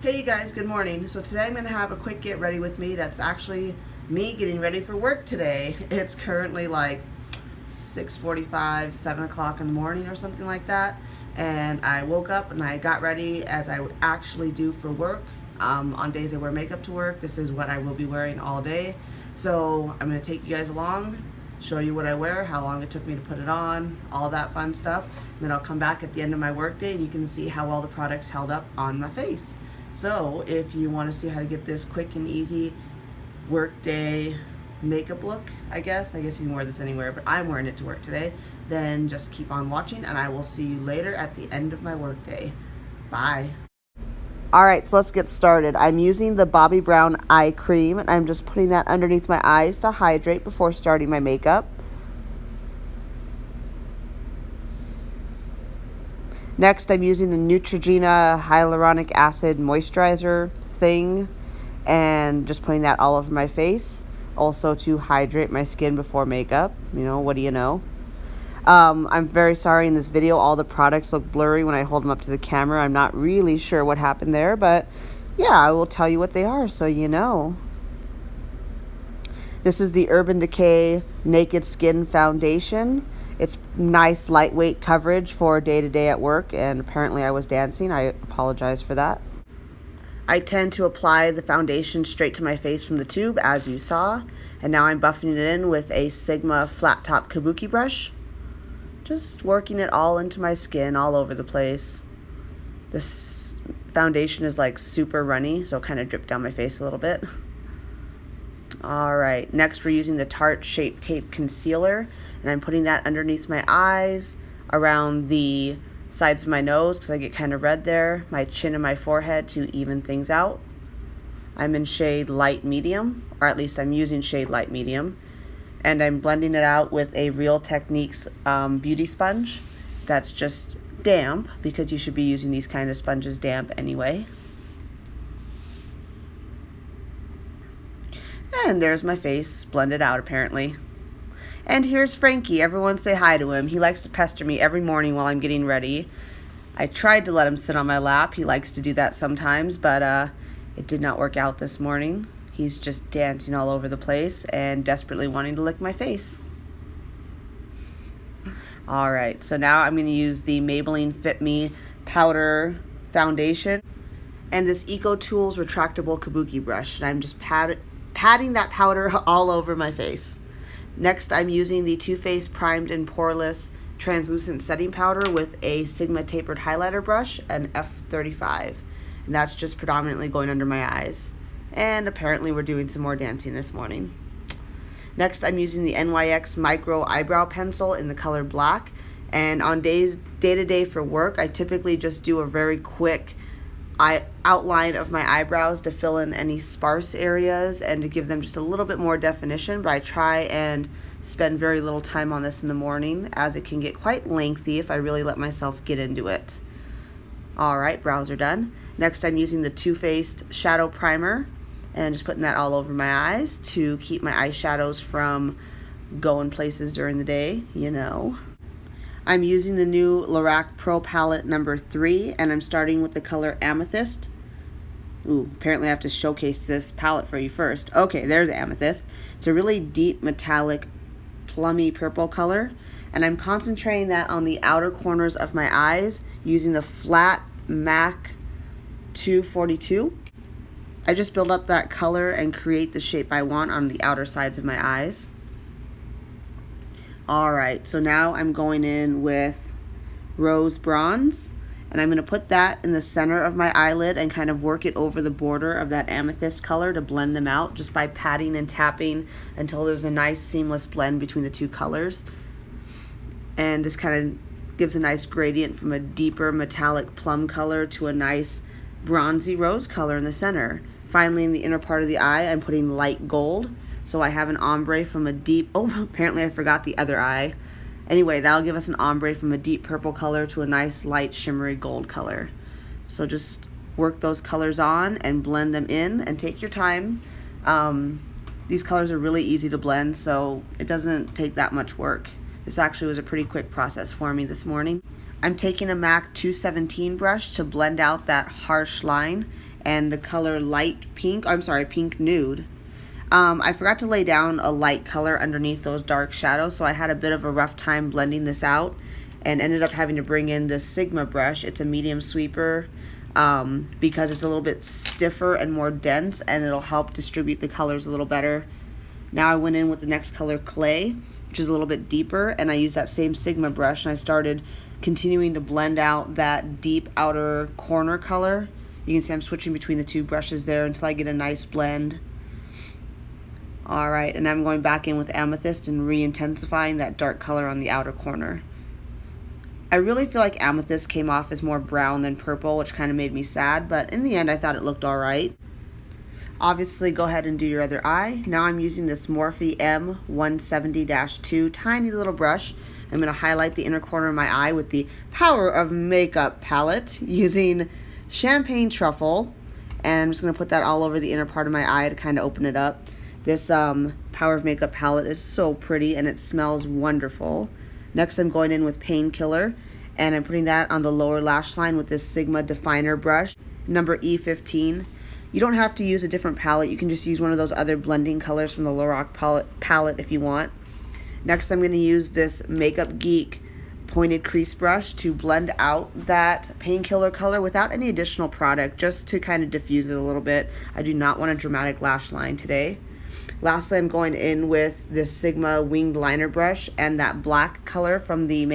Hey you guys, good morning. So today I'm going to have a quick get ready with me. That's actually me getting ready for work today. It's currently like 6:45, 7 o'clock in the morning or something like that. And I woke up and I got ready as I would actually do for work. On days I wear makeup to work, this is what I will be wearing all day. So I'm going to take you guys along, show you what I wear, how long it took me to put it on, all that fun stuff. And then I'll come back at the end of my work day and you can see how well the products held up on my face. So if you want to see how to get this quick and easy work day makeup look, I guess you can wear this anywhere, but I'm wearing it to work today, then just keep on watching and I will see you later at the end of my work day. Bye. Alright, so let's get started. I'm using the Bobbi Brown eye cream and I'm just putting that underneath my eyes to hydrate before starting my makeup. Next, I'm using the Neutrogena hyaluronic acid moisturizer thing and just putting that all over my face, also to hydrate my skin before makeup. You know, what do you know? I'm very sorry in this video all the products look blurry when I hold them up to the camera. I'm not really sure what happened there, but yeah, I will tell you what they are so you know. This is the Urban Decay Naked Skin Foundation. It's nice lightweight coverage for day-to-day at work, and apparently I was dancing. I apologize for that. I tend to apply the foundation straight to my face from the tube, as you saw, and now I'm buffing it in with a Sigma flat top kabuki brush. Just working it all into my skin, all over the place. This foundation is like super runny, so it kind of dripped down my face a little bit. Alright, next we're using the Tarte Shape Tape Concealer, and I'm putting that underneath my eyes, around the sides of my nose because I get kind of red there, my chin and my forehead to even things out. I'm in shade light medium, or at least I'm using shade light medium, and I'm blending it out with a Real Techniques beauty sponge that's just damp because you should be using these kind of sponges damp anyway. And there's my face blended out apparently. And here's Frankie. Everyone say hi to him. He likes to pester me every morning while I'm getting ready. I tried to let him sit on my lap. He likes to do that sometimes, but it did not work out this morning. He's just dancing all over the place and desperately wanting to lick my face. Alright, so now I'm going to use the Maybelline Fit Me Powder Foundation and this Eco Tools retractable kabuki brush. And I'm just patting that powder all over my face. Next, I'm using the Too Faced Primed and Poreless Translucent Setting Powder with a Sigma Tapered Highlighter Brush, an F35. And that's just predominantly going under my eyes. And apparently we're doing some more dancing this morning. Next, I'm using the NYX Micro Eyebrow Pencil in the color black. And on day-to-day for work, I typically just do a very quick outline of my eyebrows to fill in any sparse areas and to give them just a little bit more definition, but I try and spend very little time on this in the morning as it can get quite lengthy if I really let myself get into it. Alright, brows are done. Next I'm using the Too Faced Shadow Primer and just putting that all over my eyes to keep my eyeshadows from going places during the day, you know. I'm using the new Lorac Pro Pallet number 3, and I'm starting with the color Amethyst. Ooh, apparently I have to showcase this palette for you first. Okay, there's Amethyst. It's a really deep metallic plummy purple color, and I'm concentrating that on the outer corners of my eyes using the flat MAC 242. I just build up that color and create the shape I want on the outer sides of my eyes. Alright, so now I'm going in with Rose Bronze, and I'm going to put that in the center of my eyelid and kind of work it over the border of that amethyst color to blend them out just by patting and tapping until there's a nice seamless blend between the two colors. And this kind of gives a nice gradient from a deeper metallic plum color to a nice bronzy rose color in the center. Finally, in the inner part of the eye, I'm putting light gold. So I have an ombre from a deep, oh, apparently I forgot the other eye. Anyway, that'll give us an ombre from a deep purple color to a nice light shimmery gold color. So just work those colors on and blend them in and take your time. These colors are really easy to blend, so it doesn't take that much work. This actually was a pretty quick process for me this morning. I'm taking a MAC 217 brush to blend out that harsh line and the color light pink, I'm sorry, pink nude. I forgot to lay down a light color underneath those dark shadows, so I had a bit of a rough time blending this out and ended up having to bring in this Sigma brush. It's a medium sweeper because it's a little bit stiffer and more dense, and it'll help distribute the colors a little better. Now I went in with the next color, Clay, which is a little bit deeper, and I used that same Sigma brush and I started continuing to blend out that deep outer corner color. You can see I'm switching between the two brushes there until I get a nice blend. Alright, and I'm going back in with Amethyst and re-intensifying that dark color on the outer corner. I really feel like Amethyst came off as more brown than purple, which kind of made me sad, but in the end I thought it looked alright. Obviously, go ahead and do your other eye. Now I'm using this Morphe M170-2 tiny little brush. I'm going to highlight the inner corner of my eye with the Power of Makeup palette using Champagne Truffle, and I'm just going to put that all over the inner part of my eye to kind of open it up. This Power of Makeup palette is so pretty and it smells wonderful. Next I'm going in with Painkiller, and I'm putting that on the lower lash line with this Sigma Definer brush, number E15. You don't have to use a different palette, you can just use one of those other blending colors from the Lorac palette if you want. Next I'm going to use this Makeup Geek pointed crease brush to blend out that Painkiller color without any additional product, just to kind of diffuse it a little bit. I do not want a dramatic lash line today. Lastly, I'm going in with this Sigma winged liner brush and that black color from the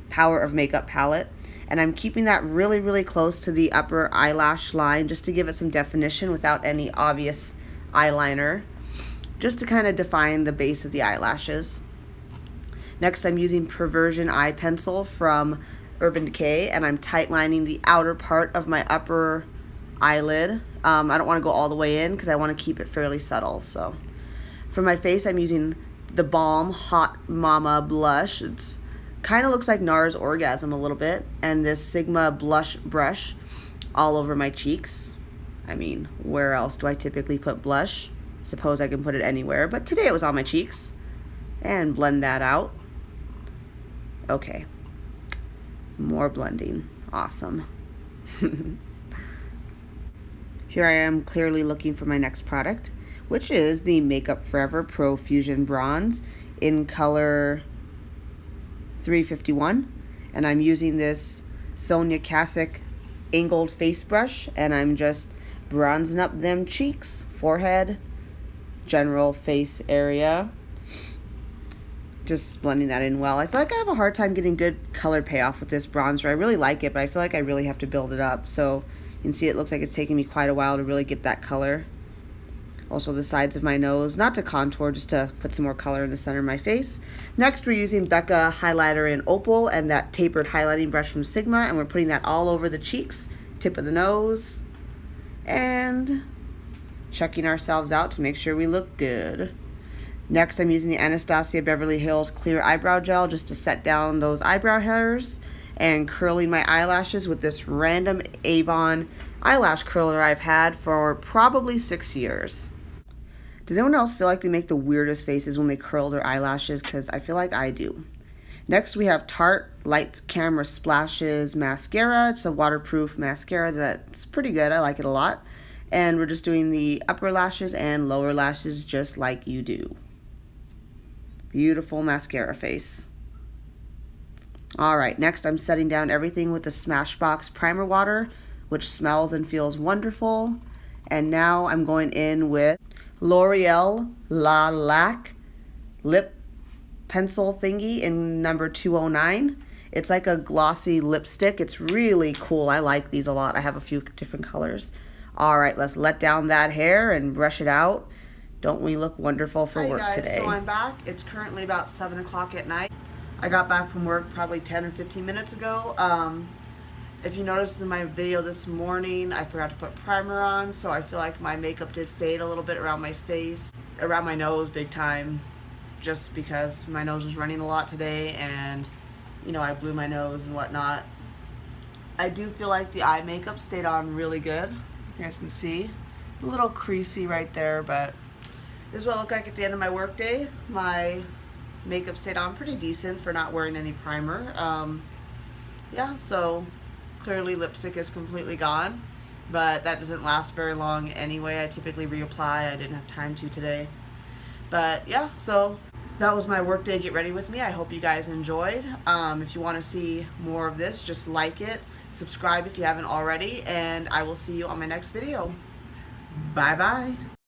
Power of Makeup palette. And I'm keeping that really, really close to the upper eyelash line just to give it some definition without any obvious eyeliner, just to kind of define the base of the eyelashes. Next, I'm using Perversion eye pencil from Urban Decay, and I'm tightlining the outer part of my upper eyelid. I don't want to go all the way in because I want to keep it fairly subtle. So for my face, I'm using the Balm Hot Mama blush. It's kind of looks like NARS Orgasm a little bit, and this Sigma blush brush all over my cheeks. I mean, where else do I typically put blush? Suppose I can put it anywhere, but today it was on my cheeks. And blend that out. Okay, more blending. Awesome. Here I am clearly looking for my next product, which is the Makeup Forever Pro Fusion Bronze in color 351, and I'm using this Sonia Kasic angled face brush, and I'm just bronzing up them cheeks, forehead, general face area, just blending that in well. I feel like I have a hard time getting good color payoff with this bronzer. I really like it, but I feel like I really have to build it up. So you can see it looks like it's taking me quite a while to really get that color. Also the sides of my nose, not to contour, just to put some more color in the center of my face. Next we're using Becca highlighter in Opal and that tapered highlighting brush from Sigma, and we're putting that all over the cheeks, tip of the nose, and checking ourselves out to make sure we look good. Next I'm using the Anastasia Beverly Hills Clear Eyebrow Gel just to set down those eyebrow hairs, and curling my eyelashes with this random Avon eyelash curler I've had for probably 6 years. Does anyone else feel like they make the weirdest faces when they curl their eyelashes? Because I feel like I do. Next we have Tarte Lights Camera Splashes Mascara. It's a waterproof mascara that's pretty good. I like it a lot. And we're just doing the upper lashes and lower lashes just like you do. Beautiful mascara face. Alright, next I'm setting down everything with the Smashbox Primer Water, which smells and feels wonderful. And now I'm going in with LOreal Lorac lip pencil thingy in number 209. It's like a glossy lipstick. It's really cool. I like these a lot. I have a few different colors. Alright, let's let down that hair and brush it out. Don't we look wonderful for work today? So I'm back. It's currently about 7 o'clock at night. I got back from work probably 10 or 15 minutes ago. If you noticed in my video this morning, I forgot to put primer on, so I feel like my makeup did fade a little bit around my face, around my nose big time, just because my nose was running a lot today and, you know, I blew my nose and whatnot. I do feel like the eye makeup stayed on really good. You guys can see. A little creasy right there, but this is what it looked like at the end of my work day. My makeup stayed on pretty decent for not wearing any primer. Yeah, so clearly lipstick is completely gone. but that doesn't last very long anyway. I typically reapply. I didn't have time to today. But yeah, so that was my work day get ready with me. I hope you guys enjoyed. If you want to see more of this, just like it, subscribe if you haven't already, and I will see you on my next video. Bye bye.